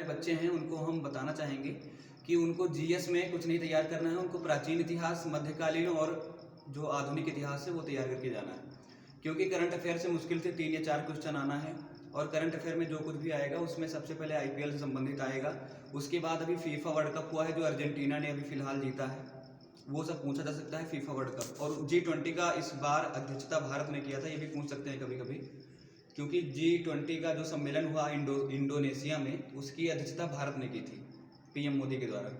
के बच्चे हैं उनको हम बताना चाहेंगे कि उनको जीएस में कुछ नहीं तैयार करना है, उनको प्राचीन इतिहास, मध्यकालीन और जो आधुनिक इतिहास है वो तैयार करके जाना है। क्योंकि करंट अफेयर से मुश्किल से 3 या 4 क्वेश्चन आना है और करंट अफेयर में जो कुछ भी आएगा उसमें सबसे पहले आईपीएल से संबंधित आएगा। उसके बाद अभी फीफा वर्ल्ड कप हुआ है जो अर्जेंटीना ने अभी फिलहाल जीता है, वो सब पूछा जा सकता है फीफा वर्ल्ड कप। और G20 का इस बार अध्यक्षता भारत ने किया था, ये भी पूछ सकते हैं कभी कभी, क्योंकि G20 का जो सम्मेलन हुआ इंडोनेशिया में, उसकी अध्यक्षता भारत ने की थी पीएम मोदी के द्वारा।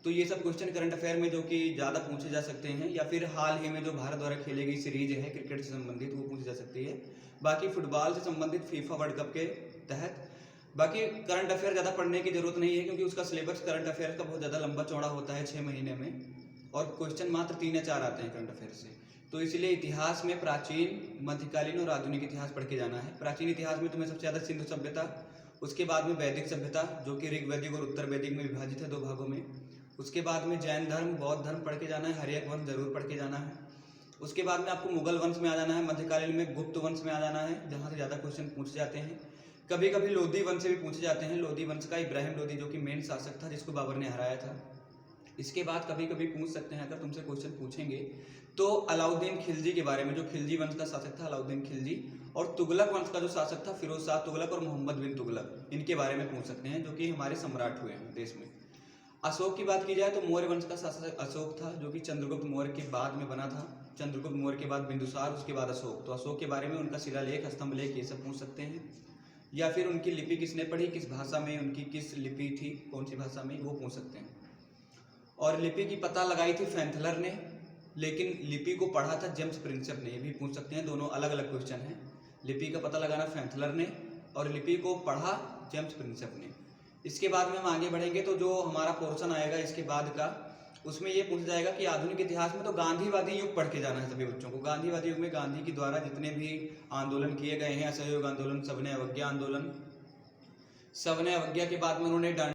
तो ये सब क्वेश्चन करंट अफेयर में जो कि ज़्यादा पूछे जा सकते हैं, या फिर हाल ही में जो भारत द्वारा खेली गई सीरीज है क्रिकेट से संबंधित, वो पूछी जा सकती है। बाकी फुटबॉल से संबंधित फीफा वर्ल्ड कप के तहत बाकी करंट अफेयर ज़्यादा पढ़ने की जरूरत नहीं है, क्योंकि उसका सिलेबस करंट अफेयर का बहुत ज़्यादा लंबा चौड़ा होता है 6 महीने में, और क्वेश्चन मात्र 3 या 4 आते हैं करंट अफेयर से। तो इसलिए इतिहास में प्राचीन, मध्यकालीन और आधुनिक इतिहास पढ़ के जाना है। प्राचीन इतिहास में तुम्हें सबसे ज़्यादा सिंधु सभ्यता, उसके बाद में वैदिक सभ्यता जो कि ऋग्वैदिक और उत्तर वैदिक में विभाजित है 2 भागों में। उसके बाद में जैन धर्म, बौद्ध धर्म पढ़ के जाना है, हर्यक वंश जरूर पढ़ के जाना है। उसके बाद में आपको मुगल वंश में आ जाना है, मध्यकालीन में गुप्त वंश में आ जाना है, जहाँ से ज़्यादा क्वेश्चन पूछे जाते हैं। कभी कभी लोधी वंश से भी पूछे जाते हैं। लोधी वंश का इब्राहिम लोधी जो कि मेन शासक था, जिसको बाबर ने हराया था। इसके बाद कभी कभी पूछ सकते हैं, अगर तुमसे क्वेश्चन पूछेंगे तो अलाउद्दीन खिलजी के बारे में, जो खिलजी वंश का शासक था अलाउद्दीन खिलजी, और तुगलक वंश का जो शासक था फिरोज शाह तुगलक और मोहम्मद बिन तुगलक, इनके बारे में पूछ सकते हैं, जो कि हमारे सम्राट हुए हैं देश में। अशोक की बात की जाए तो मौर्य वंश का शासक अशोक था, जो कि चंद्रगुप्त मौर्य के बाद में बना था। चंद्रगुप्त मौर्य के बाद बिंदुसार, उसके बाद अशोक। तो अशोक के बारे में उनका शिलालेख, स्तंभ लेख, ये सब पूछ सकते हैं। या फिर उनकी लिपि किसने पढ़ी, किस भाषा में, उनकी किस लिपि थी, कौन सी भाषा में, वो पूछ सकते हैं। और लिपि की पता लगाई थी फैंथलर ने, लेकिन लिपि को पढ़ा था जेम्स प्रिंसेप ने, ये भी पूछ सकते हैं। दोनों अलग अलग क्वेश्चन हैं। लिपि का पता लगाना फैंथलर ने और लिपि को पढ़ा जेम्स प्रिंसेप ने। इसके बाद में हम आगे बढ़ेंगे तो जो हमारा पोर्शन आएगा इसके बाद का, उसमें ये पूछा जाएगा कि आधुनिक इतिहास में तो गांधीवादी युग पढ़ के जाना है सभी बच्चों को। गांधीवादी युग में गांधी के द्वारा जितने भी आंदोलन किए गए हैं, असहयोग आंदोलन, सविनय अवज्ञा आंदोलन, सविनय अवज्ञा के बाद में उन्होंने